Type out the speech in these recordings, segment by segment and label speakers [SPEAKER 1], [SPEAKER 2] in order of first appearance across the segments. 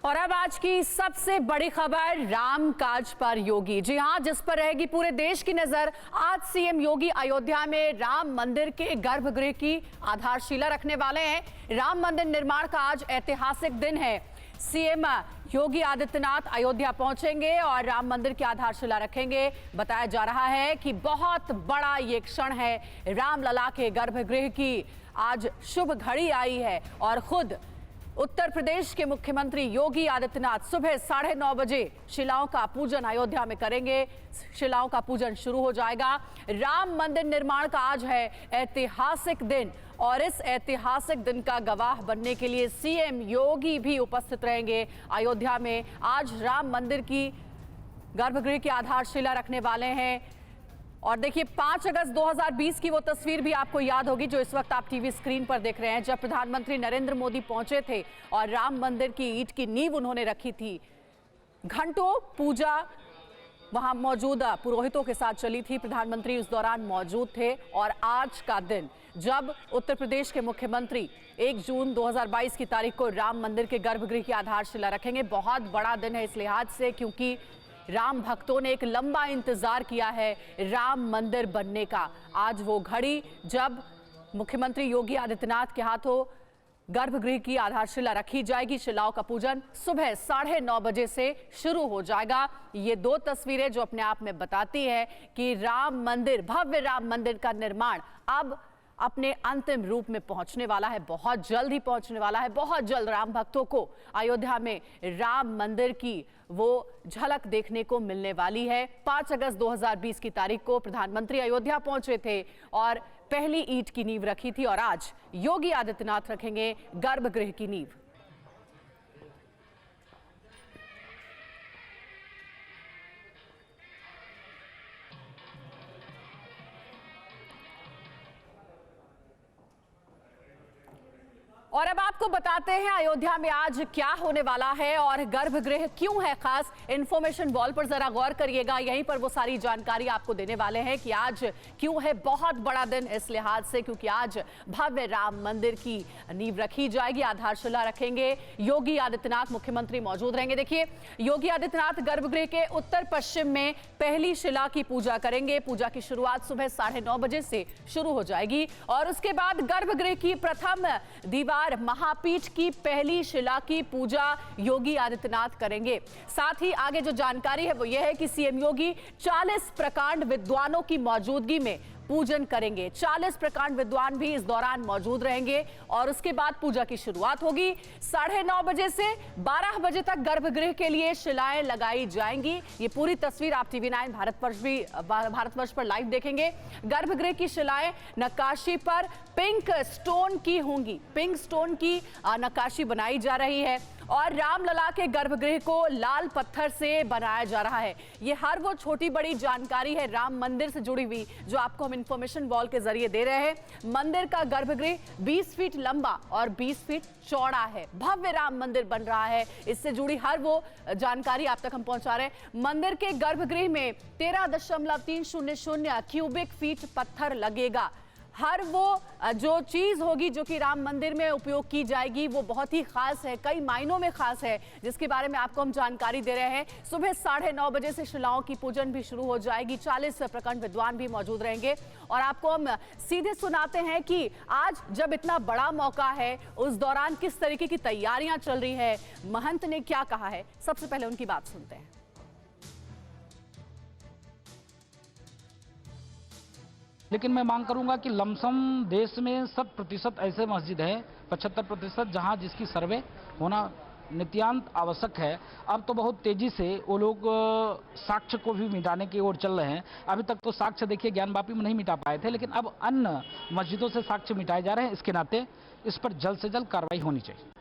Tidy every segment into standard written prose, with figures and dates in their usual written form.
[SPEAKER 1] और अब आज की सबसे बड़ी खबर राम काज पर योगी। जी हां, जिस पर रहेगी पूरे देश की नजर। आज सीएम योगी अयोध्या में राम मंदिर के गर्भगृह की आधारशिला रखने वाले हैं। राम मंदिर निर्माण का आज ऐतिहासिक दिन है। सीएम योगी आदित्यनाथ अयोध्या पहुंचेंगे और राम मंदिर की आधारशिला रखेंगे। बताया जा रहा है कि बहुत बड़ा ये क्षण है। रामलला के गर्भगृह की आज शुभ घड़ी आई है और खुद उत्तर प्रदेश के मुख्यमंत्री योगी आदित्यनाथ सुबह 9:30 बजे शिलाओं का पूजन अयोध्या में करेंगे। शिलाओं का पूजन शुरू हो जाएगा। राम मंदिर निर्माण का आज है ऐतिहासिक दिन और इस ऐतिहासिक दिन का गवाह बनने के लिए सीएम योगी भी उपस्थित रहेंगे अयोध्या में। आज राम मंदिर की गर्भगृह की आधारशिला रखने वाले हैं। और देखिए 5 अगस्त 2020 की वो तस्वीर भी आपको याद होगी जो इस वक्त आप टीवी स्क्रीन पर देख रहे हैं, जब प्रधानमंत्री नरेंद्र मोदी पहुंचे थे और राम मंदिर की ईंट की नींव उन्होंने रखी थी। घंटों पूजा वहां मौजूद पुरोहितों के साथ चली थी। प्रधानमंत्री उस दौरान मौजूद थे। और आज का दिन जब उत्तर प्रदेश के मुख्यमंत्री 1 जून 2022 की तारीख को राम मंदिर के गर्भगृह की आधारशिला रखेंगे, बहुत बड़ा दिन है इस लिहाज से क्योंकि राम भक्तों ने एक लंबा इंतजार किया है राम मंदिर बनने का। आज वो घड़ी जब मुख्यमंत्री योगी आदित्यनाथ के हाथों गर्भगृह की आधारशिला रखी जाएगी। शिलाओं का पूजन सुबह 9:30 बजे से शुरू हो जाएगा। ये 2 तस्वीरें जो अपने आप में बताती है कि राम मंदिर, भव्य राम मंदिर का निर्माण अब अपने अंतिम रूप में पहुंचने वाला है। बहुत जल्द ही पहुंचने वाला है। बहुत जल्द राम भक्तों को अयोध्या में राम मंदिर की वो झलक देखने को मिलने वाली है। 5 अगस्त 2020 की तारीख को प्रधानमंत्री अयोध्या पहुंचे थे और पहली ईंट की नींव रखी थी और आज योगी आदित्यनाथ रखेंगे गर्भगृह की नींव। और अब आपको बताते हैं अयोध्या में आज क्या होने वाला है और गर्भगृह क्यों है खास। इंफॉर्मेशन वॉल पर जरा गौर करिएगा, यहीं पर वो सारी जानकारी आपको देने वाले हैं कि आज क्यों है बहुत बड़ा दिन इस लिहाज से क्योंकि आज भव्य राम मंदिर की नींव रखी जाएगी, आधारशिला रखेंगे। योगी आदित्यनाथ मुख्यमंत्री मौजूद रहेंगे। देखिए योगी आदित्यनाथ गर्भगृह के उत्तर पश्चिम में पहली शिला की पूजा करेंगे। पूजा की शुरुआत सुबह 9:30 बजे से शुरू हो जाएगी और उसके बाद गर्भगृह की प्रथम दीवार महापीठ की पहली शिला की पूजा योगी आदित्यनाथ करेंगे। साथ ही आगे जो जानकारी है वो यह है कि सीएम योगी 40 प्रकांड विद्वानों की मौजूदगी में पूजन करेंगे। 40 प्रकांड विद्वान भी इस दौरान मौजूद रहेंगे और उसके बाद पूजा की शुरुआत होगी। 9:30 बजे से 12 बजे तक गर्भगृह के लिए शिलाएं लगाई जाएंगी। ये पूरी तस्वीर आप TV9 भारतवर्ष पर लाइव देखेंगे। गर्भगृह की शिलाएं नक्काशी पर पिंक स्टोन की होंगी। पिंक स्टोन की नक्काशी बनाई जा रही है और रामलला के गर्भगृह को लाल पत्थर से बनाया जा रहा है। ये हर वो छोटी बड़ी जानकारी है राम मंदिर से जुड़ी हुई जो आपको हम इंफॉर्मेशन वॉल के जरिए दे रहे हैं। मंदिर का गर्भगृह 20 फीट लंबा और 20 फीट चौड़ा है। भव्य राम मंदिर बन रहा है। इससे जुड़ी हर वो जानकारी आप तक हम पहुंचा रहे हैं। मंदिर के गर्भगृह में 13.300 क्यूबिक फीट पत्थर लगेगा। हर वो जो चीज होगी जो कि राम मंदिर में उपयोग की जाएगी वो बहुत ही खास है, कई मायनों में खास है, जिसके बारे में आपको हम जानकारी दे रहे हैं। सुबह 9:30 बजे से शिलाओं की पूजन भी शुरू हो जाएगी। 40 प्रखंड विद्वान भी मौजूद रहेंगे और आपको हम सीधे सुनाते हैं कि आज जब इतना बड़ा मौका है उस दौरान किस तरीके की तैयारियां चल रही है, महंत ने क्या कहा है, सबसे पहले उनकी बात सुनते हैं।
[SPEAKER 2] लेकिन मैं मांग करूंगा कि लमसम देश में 100% ऐसे मस्जिद है, 75% जहां जिसकी सर्वे होना नित्यांत आवश्यक है। अब तो बहुत तेजी से वो लोग साक्ष्य को भी मिटाने की ओर चल रहे हैं। अभी तक तो साक्ष्य देखिए ज्ञानवापी में नहीं मिटा पाए थे, लेकिन अब अन्य मस्जिदों से साक्ष्य मिटाए जा रहे हैं। इसके नाते इस पर जल्द से जल्द कार्रवाई होनी चाहिए।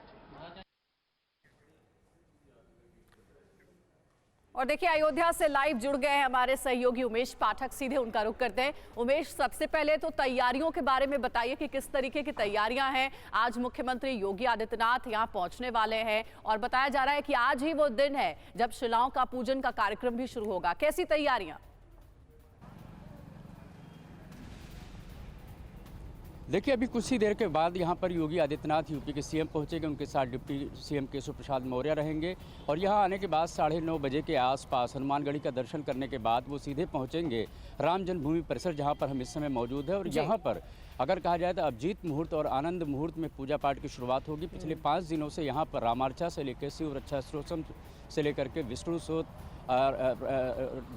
[SPEAKER 1] और देखिए अयोध्या से लाइव जुड़ गए हैं हमारे सहयोगी उमेश पाठक, सीधे उनका रुख करते हैं। उमेश, सबसे पहले तो तैयारियों के बारे में बताइए कि किस तरीके की तैयारियां हैं। आज मुख्यमंत्री योगी आदित्यनाथ यहां पहुंचने वाले हैं और बताया जा रहा है कि आज ही वो दिन है जब शिलाओं का पूजन का कार्यक्रम भी शुरू होगा। कैसी तैयारियां?
[SPEAKER 3] देखिए, अभी कुछ ही देर के बाद यहाँ पर योगी आदित्यनाथ यूपी के सीएम पहुँचेंगे। उनके साथ डिप्टी सीएम केशव प्रसाद मौर्य रहेंगे और यहाँ आने के बाद 9:30 बजे के आसपास हनुमानगढ़ी का दर्शन करने के बाद वो सीधे पहुँचेंगे राम जन्मभूमि परिसर, जहाँ पर हम इस समय मौजूद है। और यहाँ पर अगर कहा जाए तो अभिजीत मुहूर्त और आनंद मुहूर्त में पूजा पाठ की शुरुआत होगी। पिछले 5 दिनों से यहाँ पर रामार्चा से लेकर शिव रक्षा स्तोत्रम से लेकर के विष्णु स्तोत्र,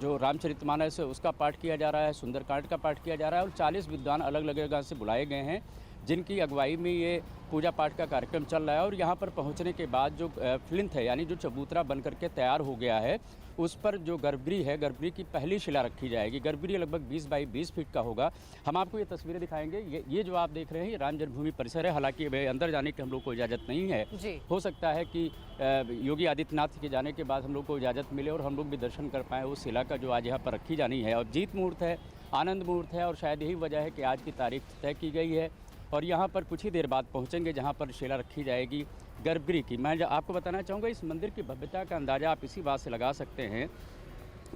[SPEAKER 3] जो रामचरितमानस है उसका पाठ किया जा रहा है, सुंदरकांड का पाठ किया जा रहा है और 40 विद्वान अलग अलग जगह से बुलाए गए हैं जिनकी अगुवाई में ये पूजा पाठ का कार्यक्रम चल रहा है। और यहाँ पर पहुँचने के बाद जो फ्लिंथ है यानी जो चबूतरा बन करके तैयार हो गया है, उस पर जो गर्भगृह है, गर्भगृह की पहली शिला रखी जाएगी। गर्भगृह लगभग 20 बाई 20 फीट का होगा। हम आपको ये तस्वीरें दिखाएंगे। ये जो आप देख रहे हैं ये राम जन्मभूमि परिसर है। हालांकि अंदर जाने की हम लोग को इजाज़त नहीं है। हो सकता है कि योगी आदित्यनाथ के जाने के बाद हम लोग को इजाज़त मिले और हम लोग भी दर्शन कर पाएँ उस शिला का जो आज यहाँ पर रखी जानी है। अभिजीत मुहूर्त है, आनंद मुहूर्त है और शायद यही वजह है कि आज की तारीख तय की गई है और यहाँ पर कुछ ही देर बाद पहुँचेंगे जहाँ पर शिला रखी जाएगी गर्भगृह की। मैं आपको बताना चाहूँगा इस मंदिर की भव्यता का अंदाज़ा आप इसी बात से लगा सकते हैं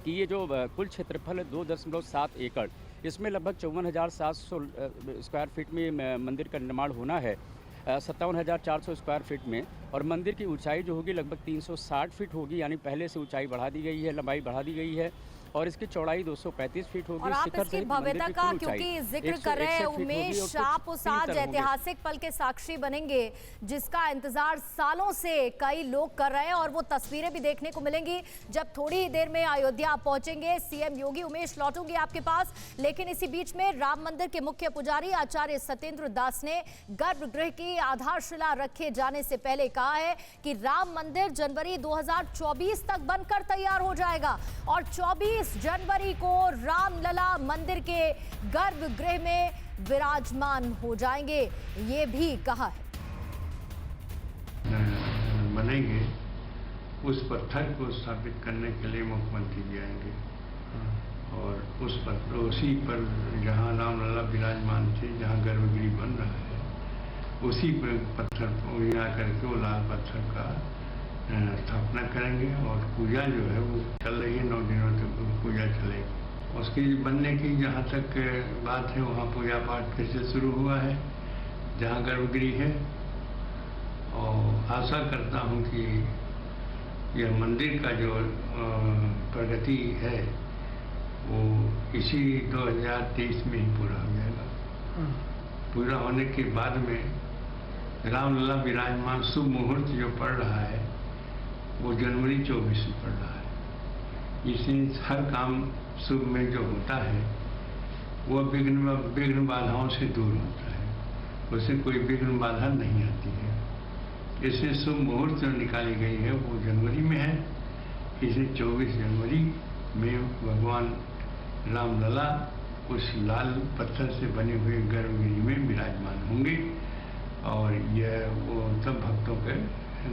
[SPEAKER 3] कि ये जो कुल क्षेत्रफल है 2.7 एकड़, इसमें लगभग 54,700 स्क्वायर फीट में मंदिर का निर्माण होना है, 57,400 स्क्वायर फीट में। और मंदिर की ऊंचाई जो होगी लगभग 360 फीट होगी, यानी पहले से ऊंचाई बढ़ा दी गई है, लंबाई बढ़ा दी गई है और इसकी चौड़ाई 235 फीट होगी।
[SPEAKER 4] और आप इसकी भव्यता का क्योंकि जिक्र कर रहे हैं उमेश, आप उस आज ऐतिहासिक पल के साक्षी बनेंगे जिसका इंतजार सालों से कई लोग कर रहे हैं और वो तस्वीरें भी देखने को मिलेंगी जब थोड़ी ही देर में अयोध्या पहुंचेंगे सीएम योगी। उमेश, लौटूंगी आपके पास, लेकिन इसी बीच में राम मंदिर के मुख्य पुजारी आचार्य सत्येंद्र दास ने गर्भगृह की आधारशिला रखे जाने से पहले कहा है कि राम मंदिर जनवरी 2024 तक बनकर तैयार हो जाएगा और 24 जनवरी को रामलला मंदिर के गर्भगृह में विराजमान हो जाएंगे, ये भी कहा है।
[SPEAKER 5] बनेंगे उस पत्थर को स्थापित करने के लिए मुख्यमंत्री जी आएंगे और उस पत्थर उसी पर जहां रामलला विराजमान थे, जहां गर्भगृह बन रहा है, उसी पत्थर को यहाँ करके वो लाल पत्थर का स्थापना करेंगे और पूजा जो है वो चल रही है। 9 दिनों तक पूजा चलेगी। उसकी बनने की जहाँ तक बात है वहाँ पूजा पाठ फिर से शुरू हुआ है जहाँ गर्भगृह है और आशा करता हूँ कि यह मंदिर का जो प्रगति है वो इसी 2023 में ही पूरा हो जाएगा। पूरा होने के बाद में रामलला विराजमान शुभ मुहूर्त जो पड़ रहा है वो जनवरी 24 में पड़ रहा है। इससे हर काम शुभ में जो होता है वो विघ्न बाधाओं से दूर होता है, उससे कोई विघ्न बाधा नहीं आती है। इससे शुभ मुहूर्त जो निकाली गई है वो जनवरी में है। इसे 24 जनवरी में भगवान रामलला उस लाल पत्थर से बने हुए गर्भगृह में विराजमान होंगे और यह वो सब भक्तों के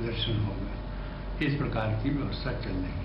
[SPEAKER 5] दर्शन होगा। इस प्रकार की व्यवस्था चल रही है।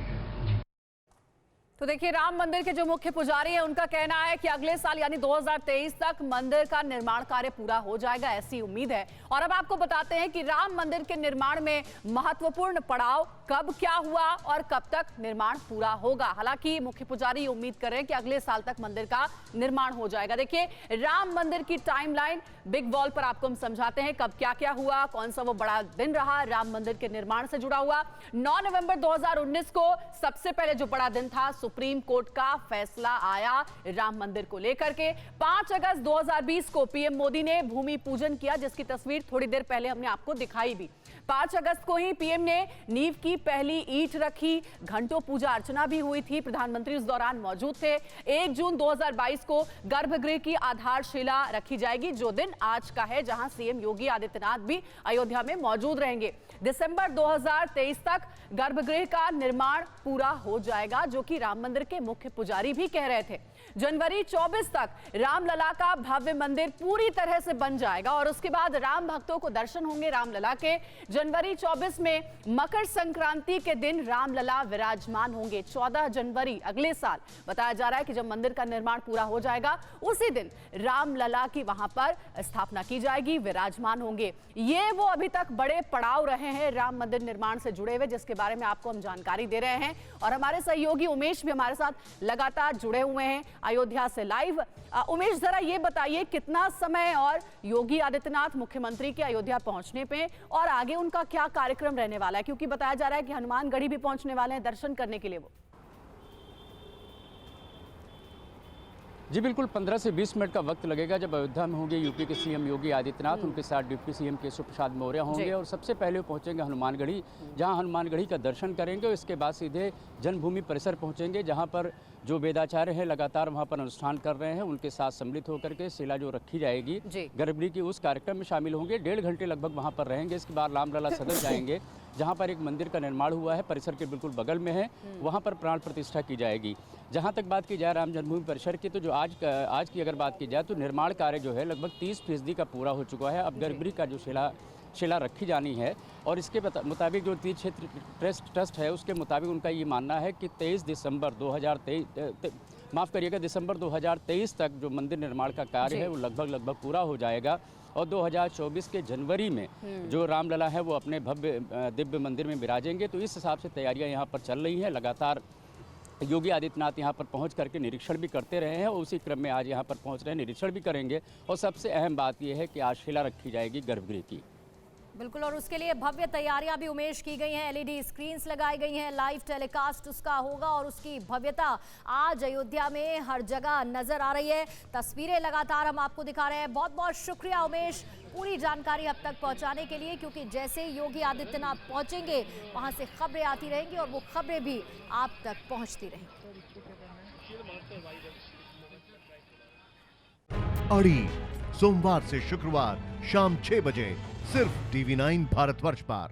[SPEAKER 1] तो देखिए, राम मंदिर के जो मुख्य पुजारी हैं उनका कहना है कि अगले साल यानी 2023 तक मंदिर का निर्माण कार्य पूरा हो जाएगा, ऐसी उम्मीद है। और अब आपको बताते हैं कि राम मंदिर के निर्माण में महत्वपूर्ण पड़ाव कब क्या हुआ और कब तक निर्माण पूरा होगा। हालांकि मुख्य पुजारी उम्मीद कर रहे हैं कि अगले साल तक मंदिर का निर्माण हो जाएगा। देखिए, राम मंदिर की टाइमलाइन बिग वॉल पर आपको हम समझाते हैं कब क्या क्या हुआ, कौन सा वो बड़ा दिन रहा राम मंदिर के निर्माण से जुड़ा हुआ। 9 नवंबर 2019 को सबसे पहले जो बड़ा दिन था, सुप्रीम कोर्ट का फैसला आया राम मंदिर को लेकर के। 5 अगस्त 2020 को पीएम मोदी ने भूमि पूजन किया, जिसकी तस्वीर थोड़ी देर पहले हमने आपको दिखाई भी। 5 अगस्त को ही पीएम ने नींव की पहली ईंट रखी, घंटों पूजा अर्चना भी हुई थी, प्रधानमंत्री उस दौरान मौजूद थे। 1 जून 2022 को गर्भगृह की आधारशिला रखी जाएगी, जो दिन आज का है, जहां सीएम योगी आदित्यनाथ भी अयोध्या में मौजूद रहेंगे। दिसंबर 2023 तक गर्भगृह का निर्माण पूरा हो जाएगा, जो कि राम मंदिर के मुख्य पुजारी भी कह रहे थे। जनवरी 24 तक रामलला का भव्य मंदिर पूरी तरह से बन जाएगा और उसके बाद राम भक्तों को दर्शन होंगे रामलला के। जनवरी 24 में मकर संक्रांति के दिन रामलला विराजमान होंगे। 14 जनवरी अगले साल बताया जा रहा है कि जब मंदिर का निर्माण पूरा हो जाएगा, उसी दिन रामलला की वहां पर स्थापना की जाएगी, विराजमान होंगे। ये वो अभी तक बड़े पड़ाव रहे रहे हैं राम मंदिर निर्माण से जुड़े हुए, जिसके बारे में आपको हम जानकारी दे रहे हैं। और हमारे सहयोगी उमेश भी हमारे साथ लगातार जुड़े हुए हैं अयोध्या से लाइव। उमेश, जरा ये बताइए कितना समय और योगी आदित्यनाथ मुख्यमंत्री के अयोध्या पहुंचने पे और आगे उनका क्या कार्यक्रम रहने वाला है, क्योंकि बताया जा रहा है कि हनुमानगढ़ी भी पहुंचने वाले हैं दर्शन करने के लिए वो।
[SPEAKER 3] जी बिल्कुल, 15 से 20 मिनट का वक्त लगेगा जब अयोध्या में होंगे यूपी के सीएम योगी आदित्यनाथ, उनके साथ डिप्टी सीएम केशव प्रसाद मौर्य होंगे और सबसे पहले वो पहुंचेंगे हनुमानगढ़ी, जहां हनुमानगढ़ी का दर्शन करेंगे और इसके बाद सीधे जन्मभूमि परिसर पहुंचेंगे, जहां पर जो वेदाचार्य हैं लगातार वहां पर अनुष्ठान कर रहे हैं, उनके साथ सम्मिलित होकर के शिला जो रखी जाएगी गर्भगृह की, उस कार्यक्रम में शामिल होंगे। 1.5 घंटे लगभग वहाँ पर रहेंगे। इसके बाद रामलला सदन जाएंगे, जहाँ पर एक मंदिर का निर्माण हुआ है, परिसर के बिल्कुल बगल में है, वहाँ पर प्राण प्रतिष्ठा की जाएगी। जहाँ तक बात की जाए राम जन्मभूमि परिसर की, तो जो आज की अगर बात की जाए तो निर्माण कार्य जो है लगभग 30% का पूरा हो चुका है। अब गर्भगृह का जो शिला रखी जानी है और इसके मुताबिक जो तीर्थ क्षेत्र ट्रस्ट है उसके मुताबिक उनका ये मानना है कि 23 दिसंबर 2023 तक जो मंदिर निर्माण का कार्य है वो लगभग पूरा हो जाएगा और 2024 के जनवरी में जो रामलला है वो अपने भव्य दिव्य मंदिर में विराजेंगे। तो इस हिसाब से तैयारियां यहाँ पर चल रही हैं। लगातार योगी आदित्यनाथ यहाँ पर पहुँच करके निरीक्षण भी करते रहे हैं और उसी क्रम में आज यहाँ पर पहुँच रहे हैं, निरीक्षण भी करेंगे। और सबसे अहम बात यह है कि आज शिला रखी जाएगी गर्भगृह की।
[SPEAKER 4] बिल्कुल, और उसके लिए भव्य तैयारियां भी उमेश की गई हैं। एलईडी स्क्रीन्स लगाई गई हैं, लाइव टेलीकास्ट उसका होगा और उसकी भव्यता आज अयोध्या में हर जगह नजर आ रही है। तस्वीरें लगातार हम आपको दिखा रहे हैं। बहुत बहुत शुक्रिया उमेश पूरी जानकारी अब तक पहुंचाने के लिए, क्योंकि जैसे ही योगी आदित्यनाथ पहुंचेंगे वहां से खबरें आती रहेंगी और वो खबरें भी आप तक पहुंचती रहेंगी।
[SPEAKER 6] अड़ी सोमवार से शुक्रवार शाम 6 बजे सिर्फ TV9 भारतवर्ष पर।